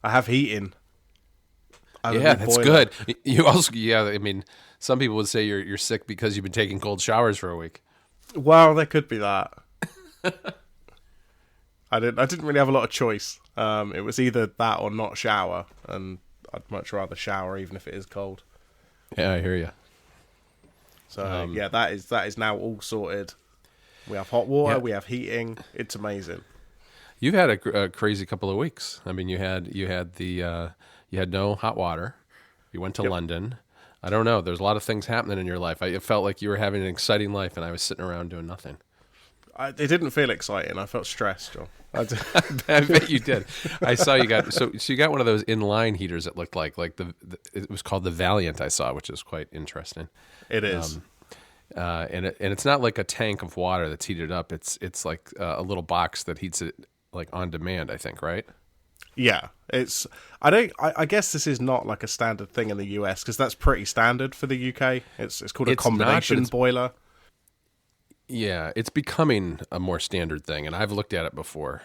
I have heating. Yeah, that's good. You also, I mean, some people would say you're sick because you've been taking cold showers for a week. Well, there could be that. I didn't really have a lot of choice. It was either that or not shower, and I'd much rather shower even if it is cold. Yeah, I hear you. So yeah, that is now all sorted. We have hot water, we have heating. It's amazing. You've had a crazy couple of weeks. I mean, you had no hot water. You went to London. I don't know. There's a lot of things happening in your life. It felt like you were having an exciting life, and I was sitting around doing nothing. It didn't feel exciting. I felt stressed, John. I bet you did. I saw you got so you got one of those inline heaters that looked like it was called the Valiant. I saw, which is quite interesting. It is. And it's not like a tank of water that's heated up. It's like a little box that heats it like on demand, I think, right? Yeah, I guess this is not like a standard thing in the US because that's pretty standard for the UK. It's called a combination boiler. Yeah, it's becoming a more standard thing, and I've looked at it before.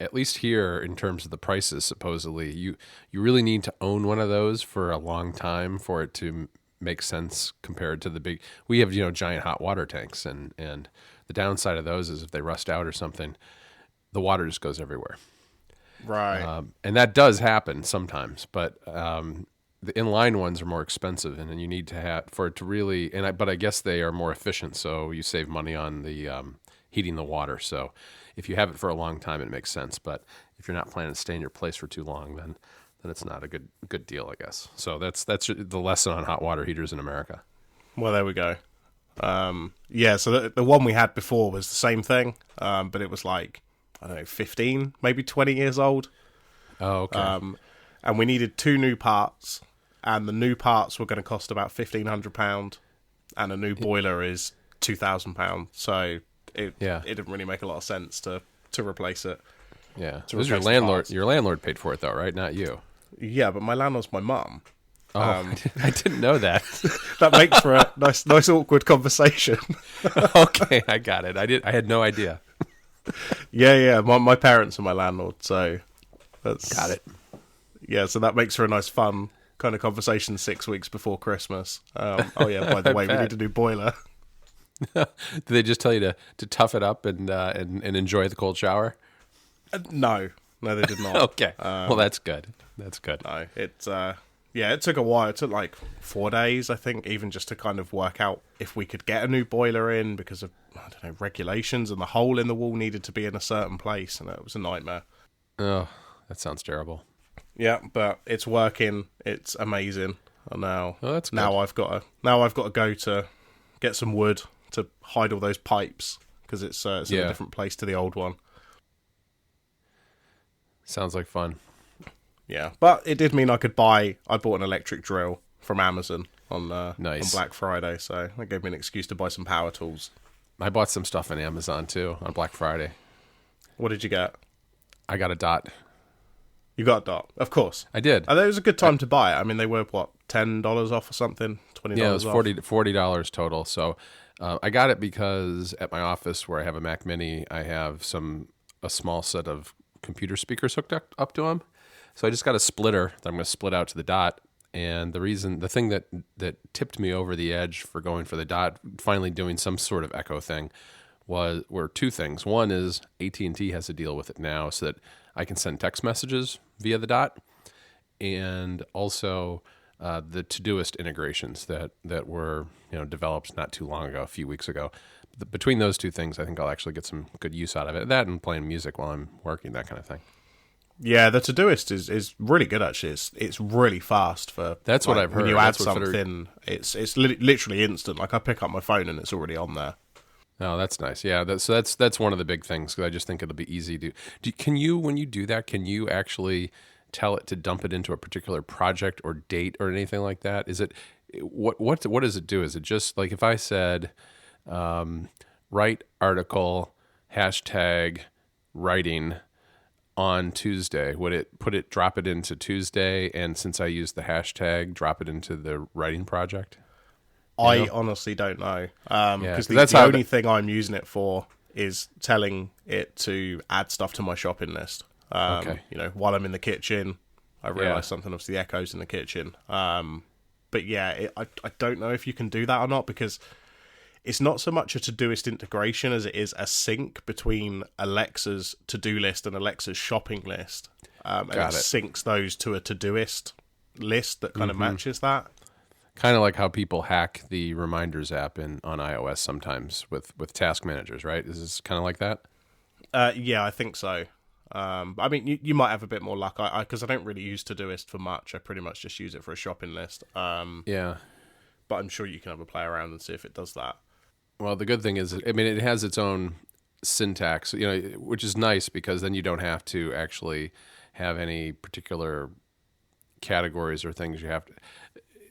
At least here, in terms of the prices, supposedly, you really need to own one of those for a long time for it to make sense compared to the big. We have giant hot water tanks, and the downside of those is if they rust out or something, the water just goes everywhere. Right. And that does happen sometimes, but the inline ones are more expensive, and then you need to have for it to really. But I guess they are more efficient, so you save money on the heating the water. So if you have it for a long time, it makes sense. But if you're not planning to stay in your place for too long, then it's not a good deal, I guess. So that's the lesson on hot water heaters in America. Well, there we go. Yeah, so the one we had before was the same thing, but it was like, I don't know, 15, maybe 20 years old. Oh, okay. And we needed 2 new parts, and the new parts were going to cost about £1,500, and a new boiler is £2,000. So it didn't really make a lot of sense to replace it. Yeah, it was your landlord. Your landlord paid for it, though, right? Not you. Yeah, but my landlord's my mum. Oh, I didn't know that. That makes for a nice awkward conversation. Okay, I got it. I had no idea. Yeah. My parents are my landlord, so that's got it. Yeah, so that makes for a nice, fun kind of conversation 6 weeks before Christmas. Oh yeah, by the way, we need a new boiler. Did they just tell you to tough it up and enjoy the cold shower? No, they did not. Okay, well that's good. That's good. No, it took a while. It took like 4 days, I think, even just to kind of work out if we could get a new boiler in because of, I don't know, regulations, and the hole in the wall needed to be in a certain place, and it was a nightmare. Oh, that sounds terrible. Yeah, but it's working. It's amazing. And now, that's good. now I've got to go to get some wood to hide all those pipes because it's in a different place to the old one. Sounds like fun. Yeah, but it did mean I bought an electric drill from Amazon on Black Friday, so that gave me an excuse to buy some power tools. I bought some stuff on Amazon too on Black Friday. What did you get? I got a Dot. You got a Dot, of course. I did. And it was a good time to buy it. I mean, they were $10 off or something, $20 Yeah, it was off. $40 total. So I got it because at my office where I have a Mac Mini, I have a small set of computer speakers hooked up to them. So I just got a splitter that I'm going to split out to the Dot. And the thing that tipped me over the edge for going for the Dot, finally doing some sort of echo thing, were 2 things. One is AT&T has a deal with it now so that I can send text messages via the Dot, and also the Todoist integrations that were developed not too long ago, a few weeks ago. Between those 2 things, I think I'll actually get some good use out of it. That and playing music while I'm working, that kind of thing. Yeah, the Todoist is really good, actually. It's really fast for... That's what I've heard. When you add something, it's literally instant. Like, I pick up my phone and it's already on there. Oh, that's nice. Yeah, that's one of the big things, because I just think it'll be easy to... Can you, when you do that, can you actually tell it to dump it into a particular project or date or anything like that? Is it... What does it do? Is it just, like, if I said, write article, #writing... on Tuesday, would it drop it into Tuesday, and since I use the hashtag, drop it into the writing project? I honestly don't know. Because the only thing I'm using it for is telling it to add stuff to my shopping list. Okay. While I'm in the kitchen, I realize something. Obviously, the Echo's in the kitchen. But yeah, I don't know if you can do that or not, because it's not so much a Todoist integration as it is a sync between Alexa's to-do list and Alexa's shopping list. And it syncs those to a Todoist list that kind of matches that. Kind of like how people hack the Reminders app on iOS sometimes with task managers, right? Is this kind of like that? Yeah, I think so. I mean, you might have a bit more luck, because I don't really use Todoist for much. I pretty much just use it for a shopping list. Yeah. But I'm sure you can have a play around and see if it does that. Well, the good thing is, I mean, it has its own syntax, which is nice, because then you don't have to actually have any particular categories or things you have to.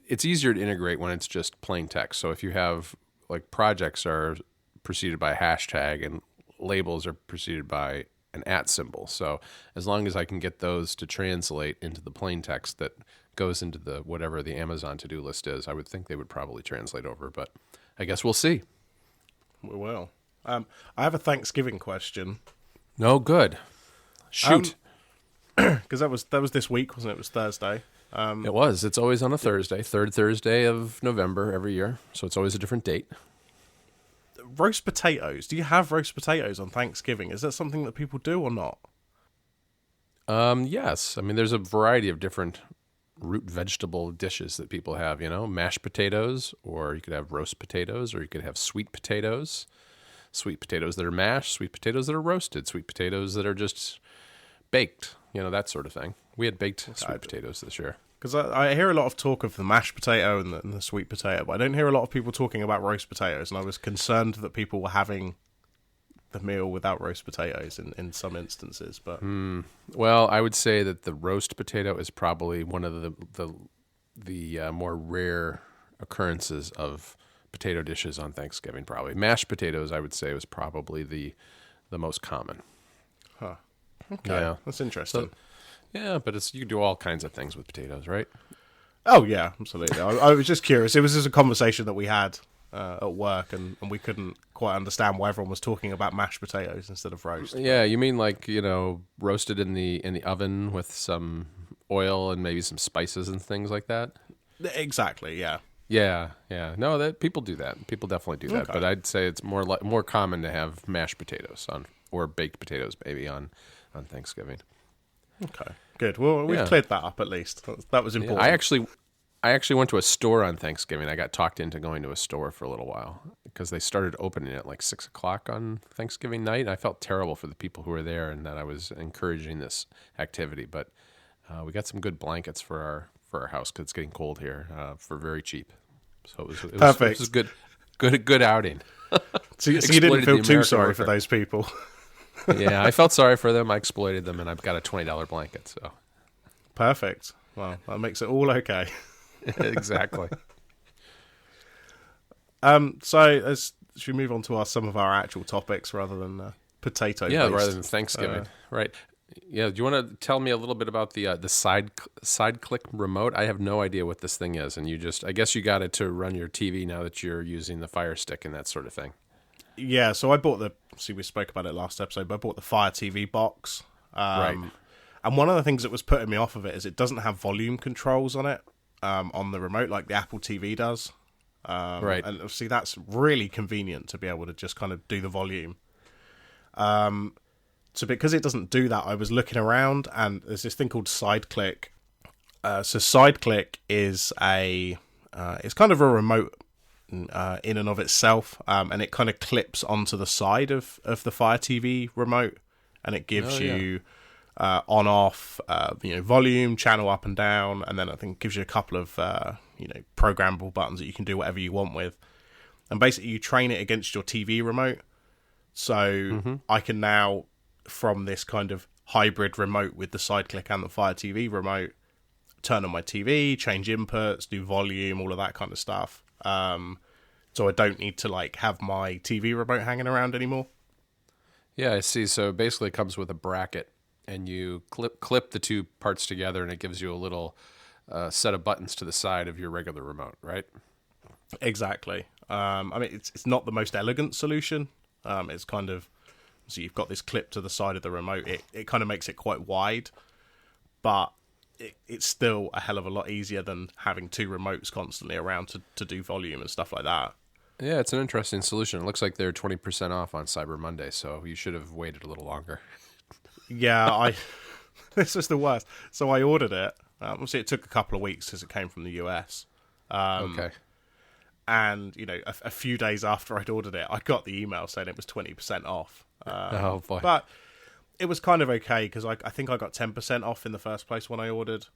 It's easier to integrate when it's just plain text. So if you have, like, projects are preceded by a hashtag and labels are preceded by an @ symbol. So as long as I can get those to translate into the plain text that goes into the whatever the Amazon to-do list is, I would think they would probably translate over, but I guess we'll see. We will. I have a Thanksgiving question. No, good. Shoot. Because that was this week, wasn't it? It was Thursday. It was. It's always on a Thursday, third Thursday of November every year. So it's always a different date. Roast potatoes. Do you have roast potatoes on Thanksgiving? Is that something that people do or not? Yes. I mean, there's a variety of different root vegetable dishes that people have, mashed potatoes, or you could have roast potatoes, or you could have sweet potatoes that are mashed, sweet potatoes that are roasted, sweet potatoes that are just baked, that sort of thing. We had baked sweet potatoes this year. Because I hear a lot of talk of the mashed potato and the sweet potato, but I don't hear a lot of people talking about roast potatoes, and I was concerned that people were having the meal without roast potatoes in some instances. But Well, I would say that the roast potato is probably one of the more rare occurrences of potato dishes on Thanksgiving, probably. Mashed potatoes, I would say, was probably the most common. Huh. Okay. Yeah. That's interesting. Yeah, but you can do all kinds of things with potatoes, right? Oh, yeah, absolutely. I was just curious. It was just a conversation that we had at work, and we couldn't quite understand why everyone was talking about mashed potatoes instead of roast. Yeah, you mean like, roasted in the oven with some oil and maybe some spices and things like that? Exactly, yeah. Yeah. No, that people do that. People definitely do that. Okay. But I'd say it's more common to have mashed potatoes or baked potatoes maybe on Thanksgiving. Okay, good. Well, we've cleared that up at least. That was important. Yeah, I actually went to a store on Thanksgiving. I got talked into going to a store for a little while because they started opening at like 6 o'clock on Thanksgiving night. And I felt terrible for the people who were there and that I was encouraging this activity. But we got some good blankets for our house because it's getting cold here for very cheap. So it was perfect. It was good outing. So you didn't feel too sorry for those people. Yeah, I felt sorry for them. I exploited them, and I've got a $20 blanket. So perfect. Well, that makes it all okay. Exactly. So should we move on to some of our actual topics rather than potato? Yeah, rather than Thanksgiving. Right. Yeah. Do you want to tell me a little bit about the side click remote? I have no idea what this thing is, and I guess you got it to run your TV now that you're using the Fire Stick and that sort of thing. Yeah, so I bought we spoke about it last episode, but I bought the Fire TV box. Right. And one of the things that was putting me off of it is it doesn't have volume controls on it, on the remote like the Apple TV does. Right. And obviously that's really convenient to be able to just kind of do the volume. So because it doesn't do that, I was looking around and there's this thing called side click. So side click is it's kind of a remote in and of itself, and it kind of clips onto the side of the Fire TV remote, and it gives you on off, volume, channel up and down, and then I think it gives you a couple of programmable buttons that you can do whatever you want with, and basically you train it against your TV remote. So I can now, from this kind of hybrid remote with the side click and the Fire TV remote, turn on my TV, change inputs, do volume, all of that kind of stuff. So I don't need to have my TV remote hanging around anymore. Yeah, I see. So basically it comes with a bracket and you clip the two parts together and it gives you a little set of buttons to the side of your regular remote, right? Exactly. I mean, it's not the most elegant solution. It's kind of So you've got this clip to the side of the remote. It kind of makes it quite wide, but it's still a hell of a lot easier than having two remotes constantly around to do volume and stuff like that. Yeah, it's an interesting solution. It looks like they're 20% off on Cyber Monday, so you should have waited a little longer. Yeah, this is the worst. So I ordered it. Obviously, it took a couple of weeks because it came from the US. Okay. And, a few days after I'd ordered it, I got the email saying it was 20% off. Oh, boy. But it was kind of okay because I think I got 10% off in the first place when I ordered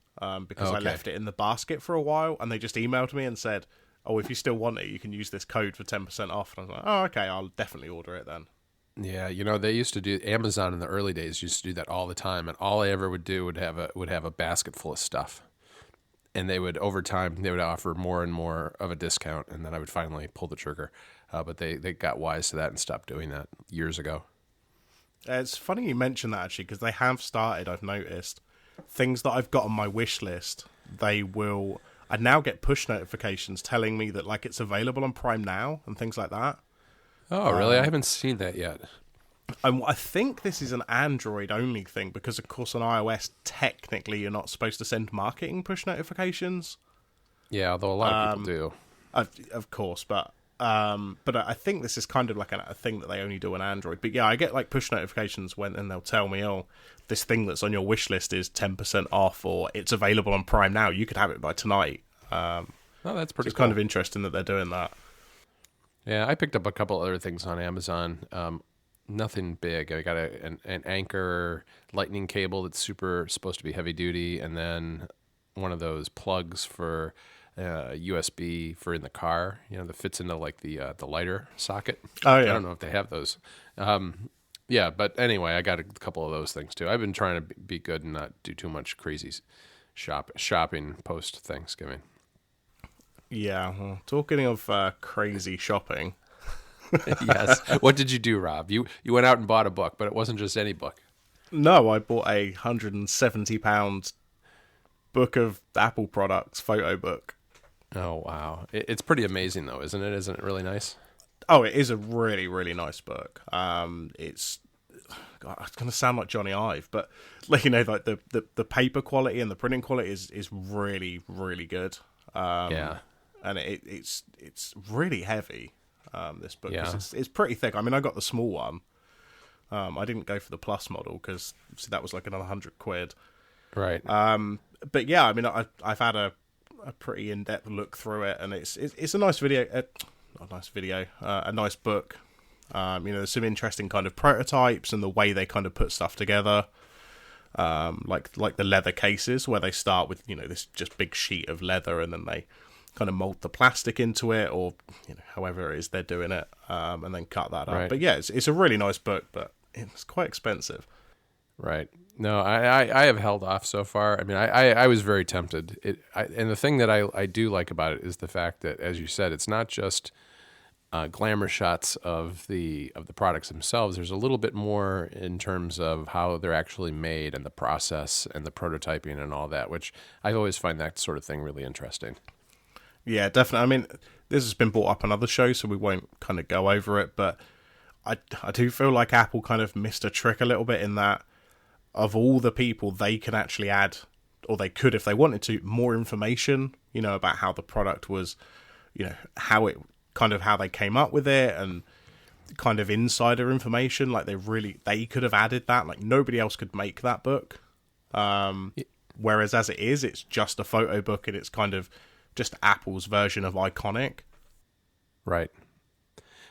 because I left it in the basket for a while, and they just emailed me and said, oh, if you still want it, you can use this code for 10% off. And I was like, oh, okay, I'll definitely order it then. Yeah, they used to do, Amazon in the early days used to do that all the time, and all I ever would do would have a basket full of stuff. And they would, over time, they would offer more and more of a discount, and then I would finally pull the trigger. But they got wise to that and stopped doing that years ago. It's funny you mention that, actually, because they have started, I've noticed, things that I've got on my wish list, I now get push notifications telling me that it's available on Prime Now and things like that. Oh, really? I haven't seen that yet. I think this is an Android-only thing because, of course, on iOS, technically, you're not supposed to send marketing push notifications. Yeah, although a lot of people do. Of course, but I think this is kind of like a thing that they only do on Android. But yeah, I get push notifications and they'll tell me, oh, this thing that's on your wish list is 10% off, or it's available on Prime Now. You could have it by tonight. Oh, that's pretty it's cool. kind of interesting that they're doing that. Yeah, I picked up a couple other things on Amazon. Nothing big. I got an Anchor lightning cable that's supposed to be heavy duty, and then one of those plugs for USB for in the car. That fits into the lighter socket. Oh yeah. I don't know if they have those. Yeah, but anyway, I got a couple of those things too. I've been trying to be good and not do too much crazy shopping post Thanksgiving. Yeah, well, talking of crazy shopping. Yes. What did you do, Rob? You went out and bought a book, but it wasn't just any book. No, I bought a £170 book of Apple products, photo book. Oh, wow. It's pretty amazing, though, isn't it? Isn't it really nice? Oh, it is a really, really nice book. It's going to sound like Johnny Ive, but the paper quality and the printing quality is really, really good. Yeah. And it's really heavy. This book, yeah. It's pretty thick. I mean, I got the small one. I didn't go for the plus model because that was like another £100. Right. But yeah, I mean, I've had a pretty in-depth look through it, and it's a nice video. Not a nice video. A nice book. There's some interesting kind of prototypes and the way they kind of put stuff together. Like the leather cases where they start with this just big sheet of leather, and then they kind of mold the plastic into it, or however it is they're doing it, and then cut that up. But yeah, it's a really nice book, but it's quite expensive. Right. No, I have held off so far. I mean, I was very tempted. And the thing that I do like about it is the fact that, as you said, it's not just glamour shots of the products themselves. There's a little bit more in terms of how they're actually made and the process and the prototyping and all that, which I always find that sort of thing really interesting. Yeah, definitely. I mean, this has been brought up on other shows, so we won't kind of go over it, but I do feel like Apple kind of missed a trick a little bit in that of all the people they can actually add, or they could if they wanted to, more information, about how the product was, how they came up with it, and kind of insider information. Like they could have added that. Like nobody else could make that book. Whereas as it is, it's just a photo book, and it's kind of just Apple's version of Iconic. Right.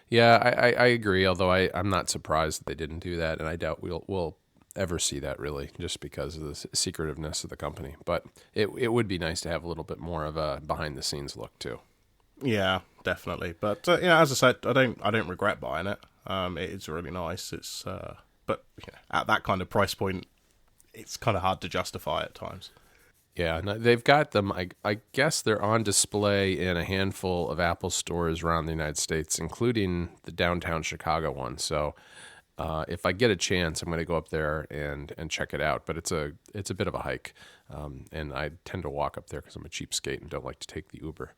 Yeah, I agree, although I'm not surprised that they didn't do that, and I doubt we'll ever see that, really, just because of the secretiveness of the company. But it would be nice to have a little bit more of a behind-the-scenes look, too. Yeah, definitely. But, as I said, I don't regret buying it. It's really nice. But at that kind of price point, it's kind of hard to justify at times. Yeah, no, they've got them. I guess they're on display in a handful of Apple stores around the United States, including the downtown Chicago one. So if I get a chance, I'm going to go up there and check it out. But it's a bit of a hike, and I tend to walk up there because I'm a cheapskate and don't like to take the Uber.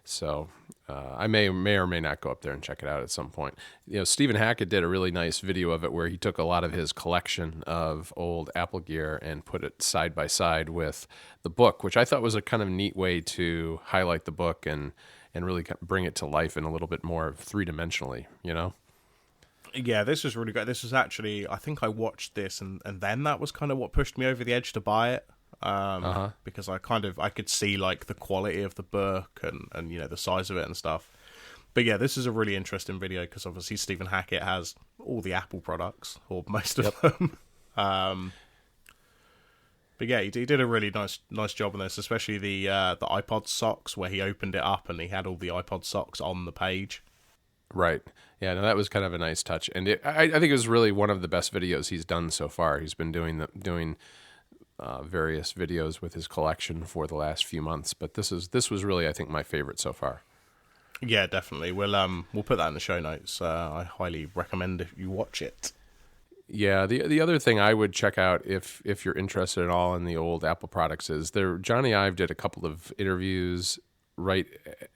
So I may or may not go up there and check it out at some point. Stephen Hackett did a really nice video of it where he took a lot of his collection of old Apple gear and put it side by side with the book, which I thought was a kind of neat way to highlight the book and really bring it to life in a little bit more three-dimensionally, Yeah, this was really great. This was actually, I think I watched this and then that was kind of what pushed me over the edge to buy it. Because I could see like the quality of the book and the size of it and stuff. But yeah, this is a really interesting video because obviously Stephen Hackett has all the Apple products, or most of them. But yeah, he did a really nice job on this, especially the iPod socks where he opened it up and he had all the iPod socks on the page. Right. Yeah, no, that was kind of a nice touch, and I think it was really one of the best videos he's done so far. He's been doing various videos with his collection for the last few months, but this was really, I think, my favorite so far. Yeah, definitely. We'll put that in the show notes. I highly recommend if you watch it. Yeah, the other thing I would check out if you're interested at all in the old Apple products is Johnny Ive did a couple of interviews right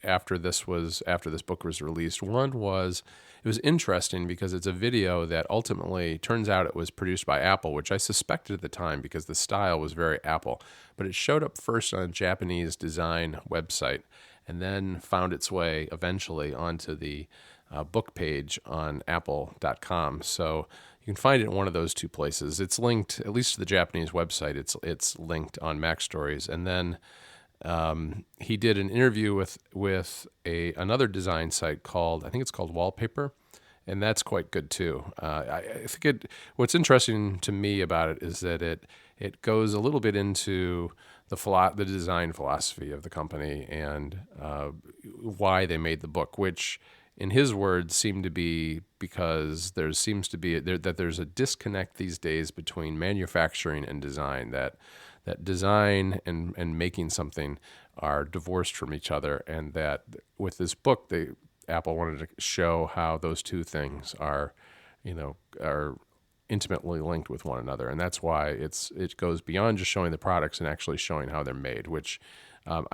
after this book was released. One was, it was interesting because it's a video that ultimately turns out it was produced by Apple, which I suspected at the time because the style was very Apple, but it showed up first on a Japanese design website and then found its way eventually onto the book page on apple.com. So you can find it in one of those two places. It's linked, at least to the Japanese website, it's linked on Mac Stories. And then he did an interview with another design site called, I think it's called Wallpaper, and that's quite good too. I think what's interesting to me about it is that it goes a little bit into the design philosophy of the company and why they made the book, which in his words seemed to be because there's a disconnect these days between manufacturing and design, that design and making something are divorced from each other, and that with this book, Apple wanted to show how those two things are intimately linked with one another, and that's why it goes beyond just showing the products and actually showing how they're made. Which I'm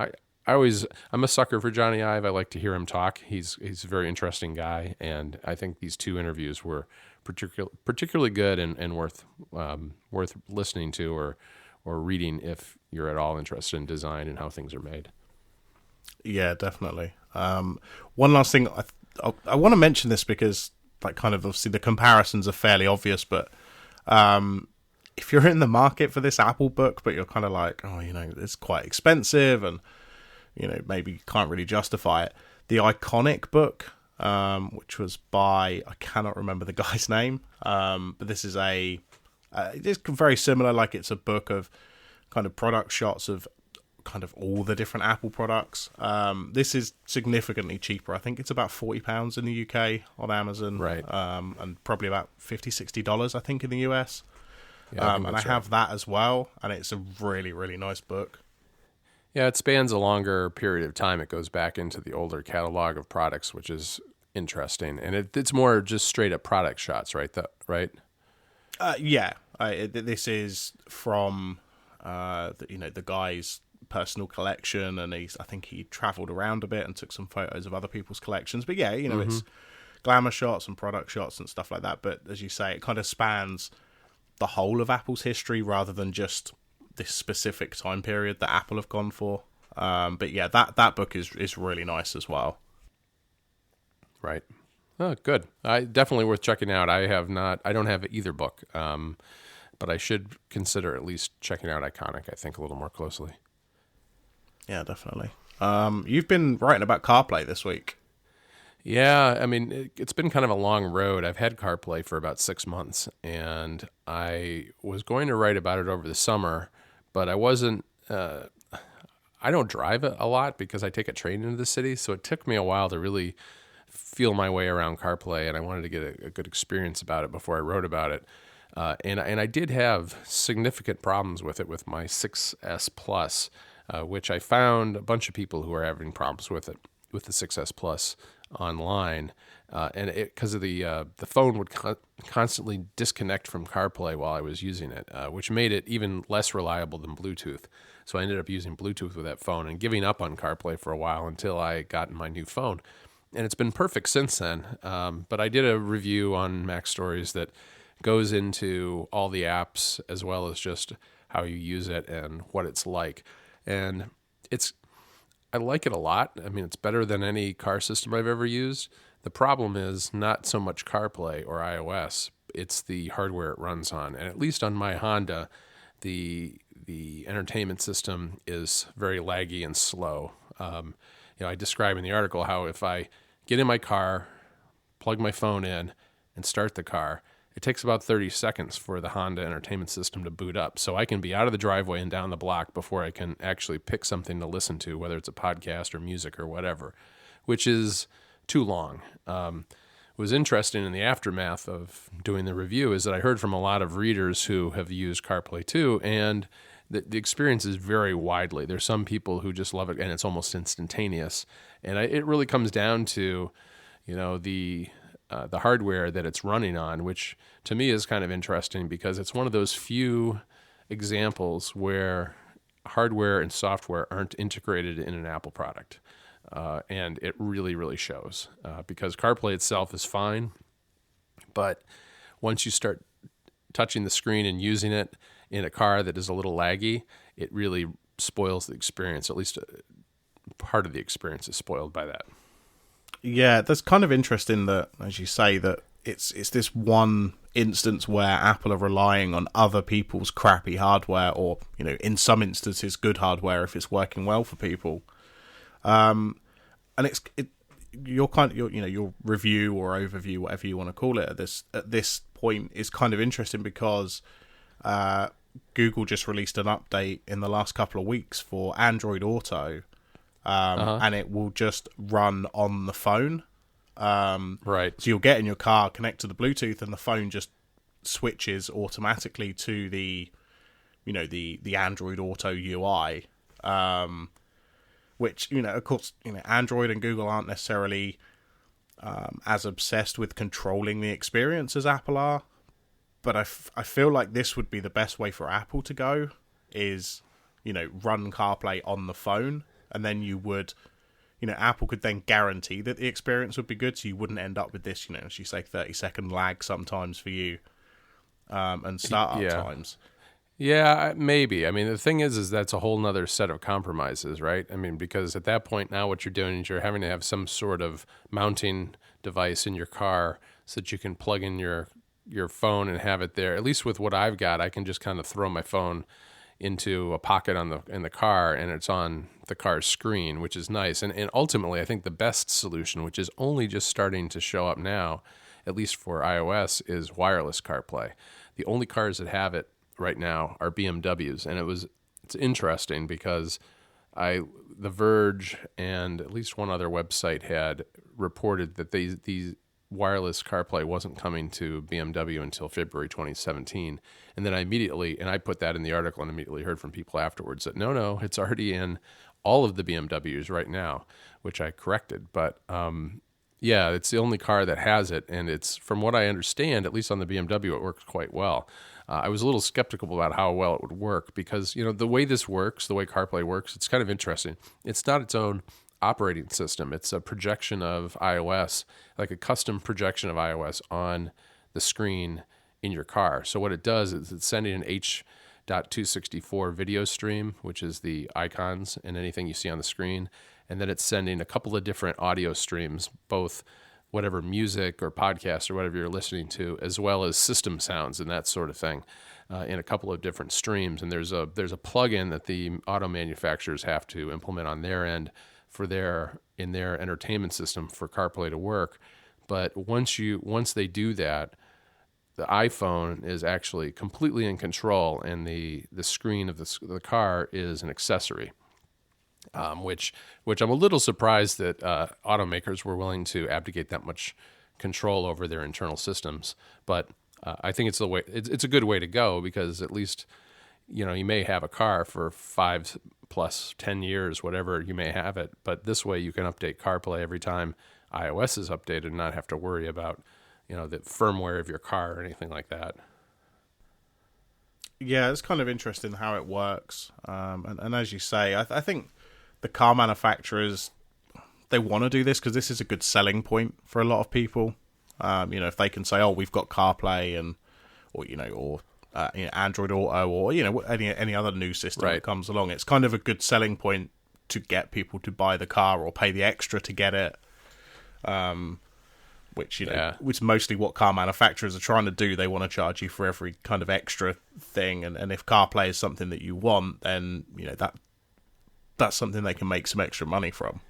a sucker for Johnny Ive. I like to hear him talk. He's a very interesting guy, and I think these two interviews were particularly good and worth listening to or reading if you're at all interested in design and how things are made. Yeah, definitely. One last thing, I want to mention this because, like, kind of obviously the comparisons are fairly obvious, but if you're in the market for this Apple book, but you're kind of like, oh, it's quite expensive and, maybe you can't really justify it. The Iconic book, which was by, I cannot remember the guy's name, but this is it's very similar. Like, it's a book of kind of product shots of kind of all the different Apple products. This is significantly cheaper. I think it's about £40 in the UK on Amazon, right? And probably about $50-$60, I think, in the US. Yeah, and I have that as well, and it's a really, really nice book. Yeah, it spans a longer period of time. It goes back into the older catalog of products, which is interesting, and it's more just straight up product shots, right? Yeah. This is from the guy's personal collection, and I think he traveled around a bit and took some photos of other people's collections. But yeah, it's glamour shots and product shots and stuff like that. But as you say, it kind of spans the whole of Apple's history rather than just this specific time period that Apple have gone for. But yeah, that book is really nice as well. Right. Oh, good. Definitely worth checking out. I don't have either book, but I should consider at least checking out Iconic, I think, a little more closely. Yeah, definitely. You've been writing about CarPlay this week. Yeah, I mean, it's been kind of a long road. I've had CarPlay for about 6 months, and I was going to write about it over the summer, but I wasn't... I don't drive it a lot because I take a train into the city, so it took me a while to really feel my way around CarPlay, and I wanted to get a good experience about it before I wrote about it. And I did have significant problems with it with my 6S Plus, which I found a bunch of people who are having problems with it, with the 6S Plus online, and because of the phone would constantly disconnect from CarPlay while I was using it, which made it even less reliable than Bluetooth. So I ended up using Bluetooth with that phone and giving up on CarPlay for a while until I got my new phone. And it's been perfect since then. But I did a review on Mac Stories that goes into all the apps as well as just how you use it and what it's like. And I like it a lot. I mean, it's better than any car system I've ever used. The problem is not so much CarPlay or iOS, it's the hardware it runs on. And at least on my Honda, the entertainment system is very laggy and slow. I describe in the article how if I get in my car, plug my phone in, and start the car, it takes about 30 seconds for the Honda entertainment system to boot up. So I can be out of the driveway and down the block before I can actually pick something to listen to, whether it's a podcast or music or whatever, which is too long. What was interesting in the aftermath of doing the review is that I heard from a lot of readers who have used CarPlay too, and the experience is very widely. There's some people who just love it, and it's almost instantaneous. And it really comes down to, the hardware that it's running on, which to me is kind of interesting because it's one of those few examples where hardware and software aren't integrated in an Apple product. And it really, really shows because CarPlay itself is fine, but once you start touching the screen and using it in a car that is a little laggy, it really spoils the experience. At least part of the experience is spoiled by that. Yeah, that's kind of interesting that, as you say, that it's this one instance where Apple are relying on other people's crappy hardware, or in some instances good hardware if it's working well for people. And your review or overview, whatever you want to call it, at this point is kind of interesting because Google just released an update in the last couple of weeks for Android Auto, and it will just run on the phone. Right. So you'll get in your car, connect to the Bluetooth, and the phone just switches automatically to the Android Auto UI. Which, of course, Android and Google aren't necessarily as obsessed with controlling the experience as Apple are. But I feel like this would be the best way for Apple to go, is, run CarPlay on the phone. And then you would, Apple could then guarantee that the experience would be good. So you wouldn't end up with this, as you say, 30-second lag sometimes for you and startup times. Yeah, maybe. I mean, the thing is that's a whole nother set of compromises, right? I mean, because at that point now what you're doing is you're having to have some sort of mounting device in your car so that you can plug in your phone and have it there. At least with what I've got, I can just kind of throw my phone into a pocket in the car and it's on the car's screen, which is nice. And ultimately, I think the best solution, which is only just starting to show up now, at least for iOS, is wireless CarPlay. The only cars that have it right now are BMWs, and it's interesting because The Verge and at least one other website had reported that these wireless CarPlay wasn't coming to BMW until February 2017, and then I put that in the article and immediately heard from people afterwards that no, it's already in all of the BMWs right now, which I corrected, but yeah, it's the only car that has it, and it's, from what I understand, at least on the BMW, it works quite well. I was a little skeptical about how well it would work because, the way this works, the way CarPlay works, it's kind of interesting. It's not its own operating system. It's a projection of iOS, like a custom projection of iOS on the screen in your car. So what it does is it's sending an H.264 video stream, which is the icons and anything you see on the screen, and then it's sending a couple of different audio streams, both whatever music or podcast or whatever you're listening to, as well as system sounds and that sort of thing, in a couple of different streams. And there's a plugin that the auto manufacturers have to implement on their end in their entertainment system for CarPlay to work. But once they do that, the iPhone is actually completely in control, and the screen of the car is an accessory. Which I'm a little surprised that automakers were willing to abdicate that much control over their internal systems. But I think it's a good way to go, because at least you may have a car for 5 plus 10 years, whatever you may have it. But this way you can update CarPlay every time iOS is updated and not have to worry about, the firmware of your car or anything like that. Yeah, it's kind of interesting how it works. And as you say, I think the car manufacturers, they want to do this because this is a good selling point for a lot of people. If they can say, "Oh, we've got CarPlay," or Android Auto, or any other new system that comes along, it's kind of a good selling point to get people to buy the car or pay the extra to get it. Which which is mostly what car manufacturers are trying to do. They want to charge you for every kind of extra thing, and if CarPlay is something that you want, then that's something they can make some extra money from.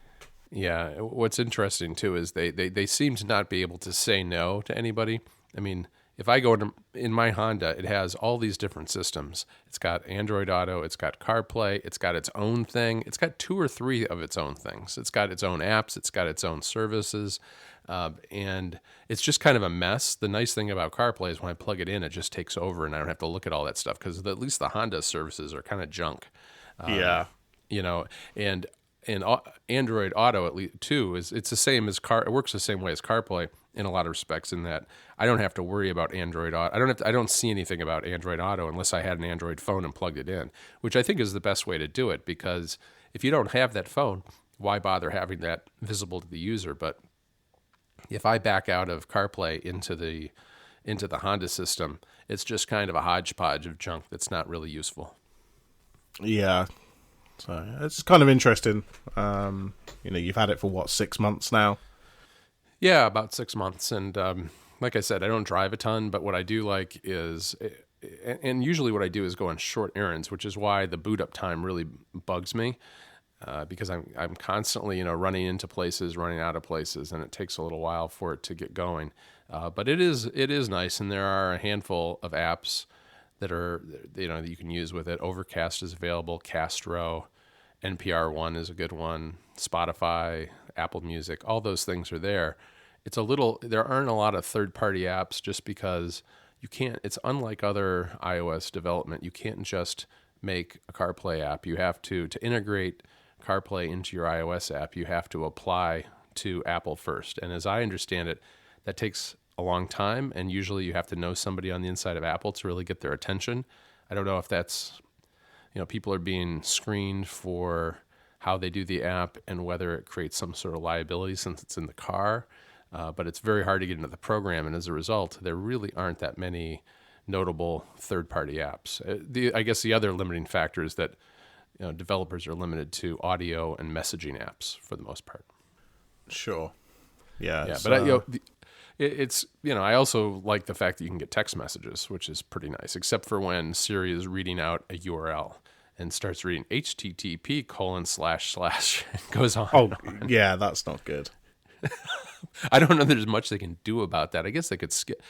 Yeah, what's interesting too is they seem to not be able to say no to anybody. I mean, if I go in my Honda, it has all these different systems. It's got Android Auto, it's got CarPlay, it's got its own thing. It's got 2 or 3 of its own things. It's got its own apps, it's got its own services, and it's just kind of a mess. The nice thing about CarPlay is when I plug it in, it just takes over, and I don't have to look at all that stuff because at least the Honda services are kind of junk. And Android Auto at least too it's the same as it works the same way as CarPlay in a lot of respects, in that I don't have to worry about Android Auto. I don't see anything about Android Auto unless I had an Android phone and plugged it in, which I think is the best way to do it, because if you don't have that phone, why bother having that visible to the user? But if I back out of CarPlay into the Honda system, it's just kind of a hodgepodge of junk that's not really useful. Yeah. So it's kind of interesting. You've had it for 6 months now? Yeah, about 6 months. And like I said, I don't drive a ton, but what I do like is, and usually what I do is go on short errands, which is why the boot up time really bugs me, because I'm constantly running into places, running out of places, and it takes a little while for it to get going. But it is nice, and there are a handful of apps that are that you can use with it. Overcast is available, Castro, NPR One is a good one, Spotify, Apple Music, all those things are there. There aren't a lot of third-party apps just because you can't. It's unlike other iOS development. You can't just make a CarPlay app. You have to integrate CarPlay into your iOS app. You have to apply to Apple first, and as I understand it, that takes a long time, and usually you have to know somebody on the inside of Apple to really get their attention. I don't know if that's, people are being screened for how they do the app and whether it creates some sort of liability since it's in the car, but it's very hard to get into the program, and as a result, there really aren't that many notable third-party apps. I guess the other limiting factor is that developers are limited to audio and messaging apps for the most part. Sure. Yeah. But it's I also like the fact that you can get text messages, which is pretty nice, except for when Siri is reading out a URL and starts reading http:// and goes on. Oh, yeah, that's not good. I don't know that there's much they can do about that. I guess they could skip.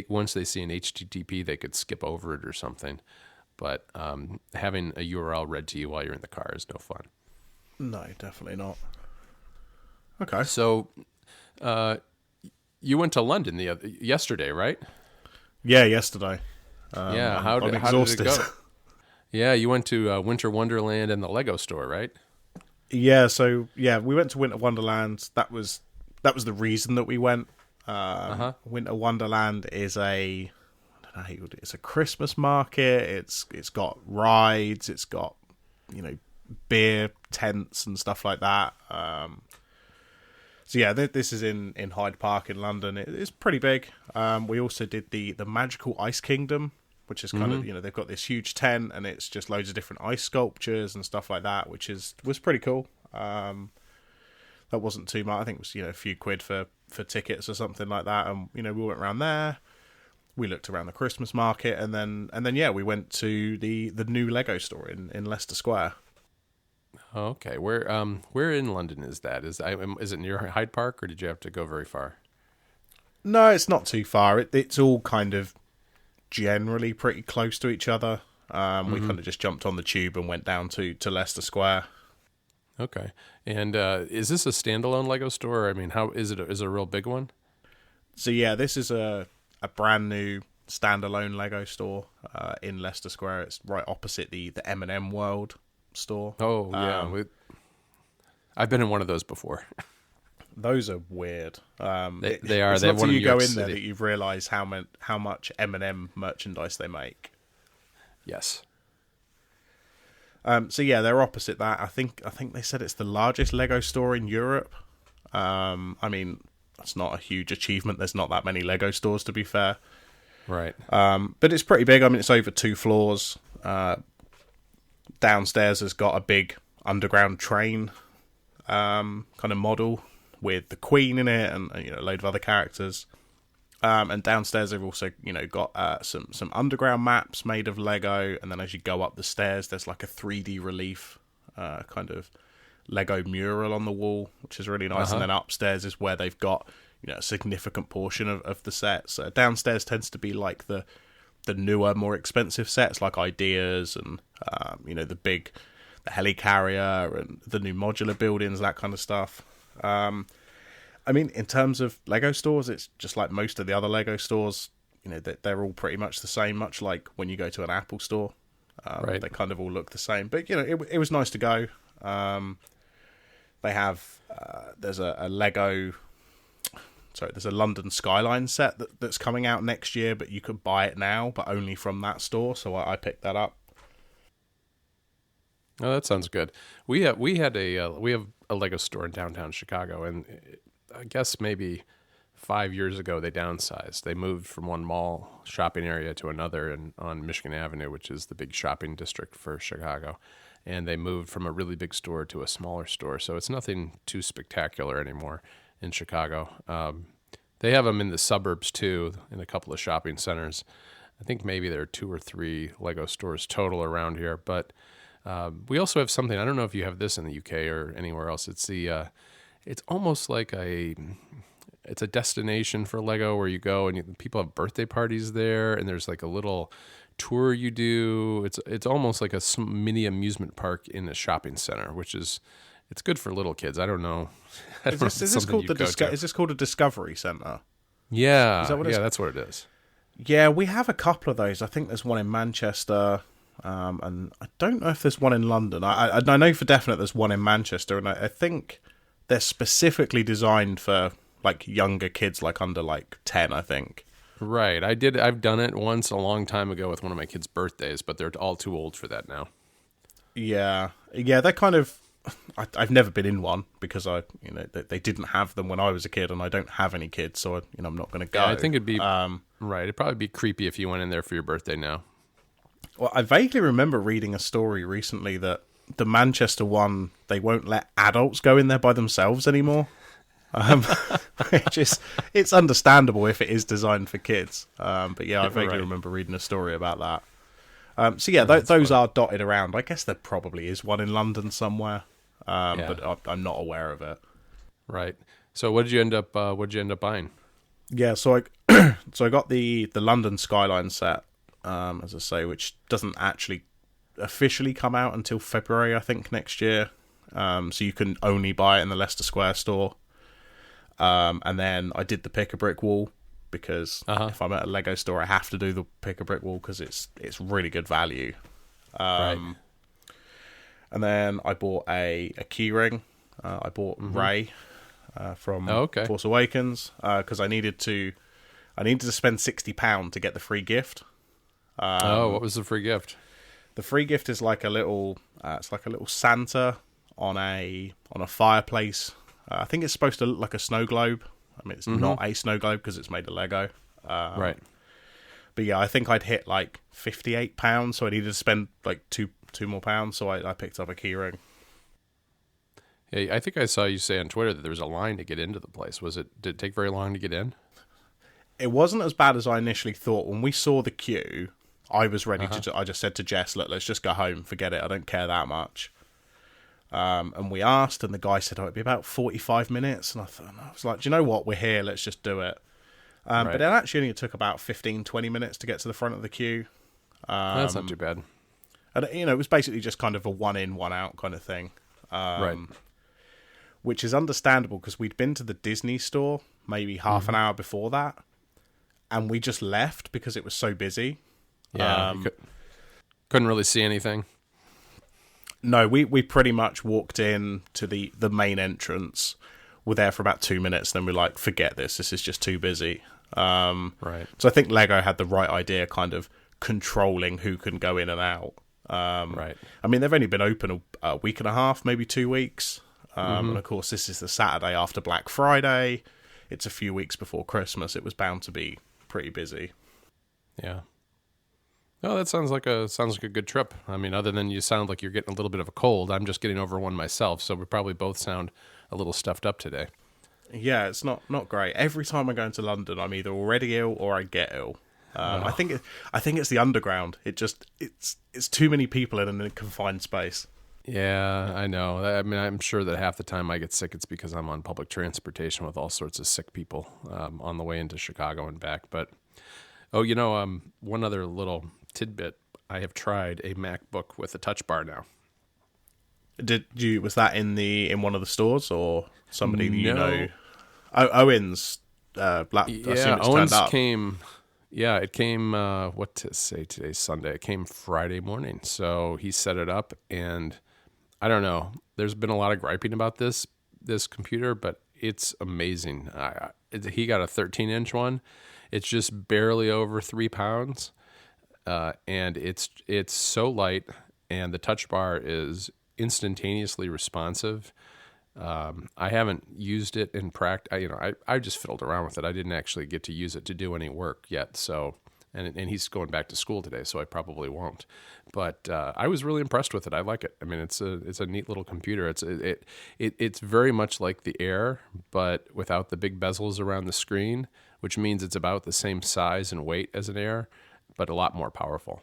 Once they see an HTTP, they could skip over it or something. But having a URL read to you while you're in the car is no fun. No, definitely not. Okay. So, you went to London yesterday, right? Yeah, yesterday. How did it go? Yeah, you went to Winter Wonderland and the Lego store, right? Yeah, we went to Winter Wonderland. That was the reason that we went. Winter Wonderland is it's a Christmas market. It's got rides. It's got beer tents and stuff like that. So yeah, this is in Hyde Park in London. It's pretty big. We also did the Magical Ice Kingdom, which is kind of they've got this huge tent and it's just loads of different ice sculptures and stuff like that, which was pretty cool. That wasn't too much. I think it was a few quid for tickets or something like that. And we went around there. We looked around the Christmas market, and then we went to the new Lego store in Leicester Square. Okay, where in London is that? Is it near Hyde Park, or did you have to go very far? No, it's not too far. It's all kind of generally pretty close to each other. We kind of just jumped on the tube and went down to Leicester Square. Okay, and is this a standalone Lego store? I mean, how is it? Is it a real big one? So yeah, this is a brand new standalone Lego store in Leicester Square. It's right opposite the M&M World store. Oh yeah, I've been in one of those before. Those are weird. They are. It's They not have one till in you go New York in there City. that you realise how much M&M merchandise they make. Yes. So yeah, they're opposite that. I think they said it's the largest Lego store in Europe. I mean, that's not a huge achievement. There's not that many Lego stores, to be fair. Right. But it's pretty big. I mean, it's over 2 floors. Downstairs has got a big underground train kind of model with the Queen in it, and a load of other characters. And downstairs they've also got some underground maps made of Lego, and then as you go up the stairs, there's like a 3D relief kind of Lego mural on the wall, which is really nice. And then upstairs is where they've got a significant portion of the sets. Downstairs tends to be like the newer, more expensive sets, like Ideas and the helicarrier and the new modular buildings, that kind of stuff. I mean, in terms of Lego stores, it's just like most of the other Lego stores. They're all pretty much the same, much like when you go to an Apple store. Right. They kind of all look the same. But it was nice to go. They have there's a Lego. Sorry, there's a London Skyline set that's coming out next year, but you could buy it now, but only from that store. So I picked that up. Oh, that sounds good. We have a Lego store in downtown Chicago, and I guess maybe 5 years ago they downsized. They moved from one mall shopping area to another on Michigan Avenue, which is the big shopping district for Chicago. And they moved from a really big store to a smaller store. So it's nothing too spectacular anymore in Chicago. They have them in the suburbs too, in a couple of shopping centers. I think maybe there are 2 or 3 Lego stores total around here. But we also have something, I don't know if you have this in the UK or anywhere else. It's almost like it's a destination for Lego where you go and people have birthday parties there, and there's like a little tour you do. It's almost like a mini amusement park in a shopping center, it's good for little kids. I don't know. Is this called a Discovery Centre? Yeah, Is that what that's what it is. Yeah, we have a couple of those. I think there's one in Manchester, and I don't know if there's one in London. I know for definite there's one in Manchester, and I think they're specifically designed for like younger kids, like under like 10, I think. Right. I've done it once a long time ago with one of my kids' birthdays, but they're all too old for that now. Yeah, they're kind of. I've never been in one because they didn't have them when I was a kid, and I don't have any kids, so I'm not going to go. Yeah, I think it'd be right. It'd probably be creepy if you went in there for your birthday now. Well, I vaguely remember reading a story recently that the Manchester one, they won't let adults go in there by themselves anymore. It's understandable if it is designed for kids. But yeah, I vaguely remember reading a story about that. So yeah, those are dotted around. I guess there probably is one in London somewhere, but I'm not aware of it. Right. So what did you end up buying? Yeah, so I got the London Skyline set, as I say, which doesn't actually officially come out until February, I think, next year. So you can only buy it in the Leicester Square store. And then I did the pick-a-brick wall because if I'm at a Lego store, I have to do the pick-a-brick wall because it's really good value. Right. And then I bought a key ring. I bought Rey from Force Awakens because I needed to spend £60 to get the free gift. What was the free gift? The free gift is like a little Santa on a fireplace. I think it's supposed to look like a snow globe. I mean, it's not a snow globe because it's made of Lego. Right. But yeah, I think I'd hit like £58, so I needed to spend like two more pounds. So I picked up a key ring. Yeah, I think I saw you say on Twitter that there was a line to get into the place. Did it take very long to get in? It wasn't as bad as I initially thought. When we saw the queue, I was ready to. I just said to Jess, "Look, let's just go home. Forget it. I don't care that much." And we asked, and the guy said, "Oh, it'd be about 45 minutes." And I was like, "Do you know what? We're here. Let's just do it." But it actually only took about 15-20 minutes to get to the front of the queue. That's not too bad. And it was basically just kind of a one in, one out kind of thing. Right. Which is understandable because we'd been to the Disney store maybe half an hour before that, and we just left because it was so busy. Yeah, couldn't really see anything. No, we pretty much walked in to the main entrance, we're there for about 2 minutes, then we're like, forget this is just too busy. Right. So I think Lego had the right idea, kind of controlling who can go in and out. Right. I mean, they've only been open a week and a half, maybe 2 weeks. And of course, this is the Saturday after Black Friday. It's a few weeks before Christmas. It was bound to be pretty busy. Yeah. Oh, that sounds like a good trip. I mean, other than you sound like you're getting a little bit of a cold, I'm just getting over one myself, so we probably both sound a little stuffed up today. Yeah, it's not great. Every time I go into London, I'm either already ill or I get ill. I think it's the underground. It's too many people in a confined space. Yeah, I know. I mean, I'm sure that half the time I get sick, it's because I'm on public transportation with all sorts of sick people on the way into Chicago and back. But one other little tidbit: I have tried a MacBook with a Touch Bar now. Was that in one of the stores or somebody that you No. know? Owen's I assume it's Owens turned up. came. Yeah, it came. What to say? Today's Sunday. It came Friday morning, so he set it up, and I don't know. There's been a lot of griping about this computer, but it's amazing. He got a 13-inch one. It's just barely over 3 pounds, and it's so light, and the Touch Bar is instantaneously responsive. I haven't used it in practice. I just fiddled around with it. I didn't actually get to use it to do any work yet. So, and he's going back to school today, so I probably won't. But I was really impressed with it. I like it. I mean, it's a neat little computer. It's very much like the Air, but without the big bezels around the screen, which means it's about the same size and weight as an Air, but a lot more powerful.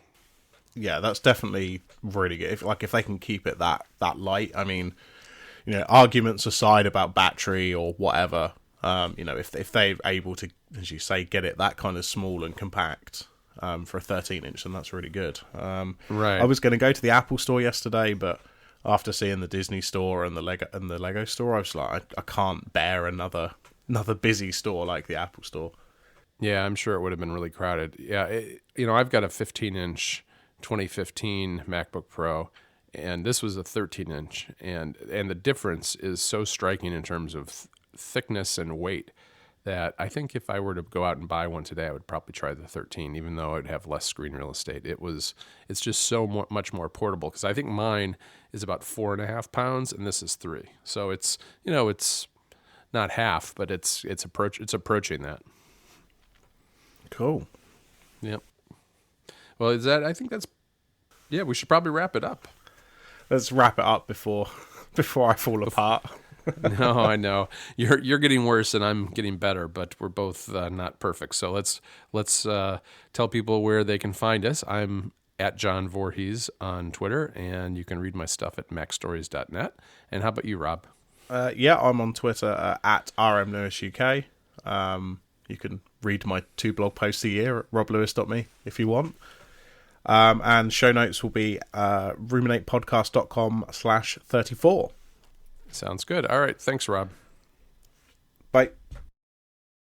Yeah, that's definitely really good. If they can keep it that light, I mean, arguments aside about battery or whatever, if they're able to, as you say, get it that kind of small and compact for a 13-inch, then that's really good. Right. I was going to go to the Apple store yesterday, but after seeing the Disney store and the Lego store, I was like, I can't bear another busy store like the Apple store. Yeah, I'm sure it would have been really crowded. Yeah, I've got a 15-inch 2015 MacBook Pro, and this was a 13-inch, and the difference is so striking in terms of thickness and weight that I think if I were to go out and buy one today, I would probably try the 13, even though it'd have less screen real estate. It's just so much more portable, because I think mine is about 4.5 pounds, and this is 3. So it's not half, but it's approaching that. Cool. Yep. Well, I think that's. Yeah, we should probably wrap it up. Let's wrap it up before I fall apart. No, I know you're getting worse and I'm getting better, but we're both not perfect. So let's tell people where they can find us. I'm at John Voorhees on Twitter, and you can read my stuff at macstories.net. And how about you, Rob? Yeah, I'm on Twitter at rmlewisuk. You can read my 2 blog posts a year at roblewis.me if you want. And show notes will be ruminatepodcast.com/34. Sounds good. All right. Thanks, Rob. Bye.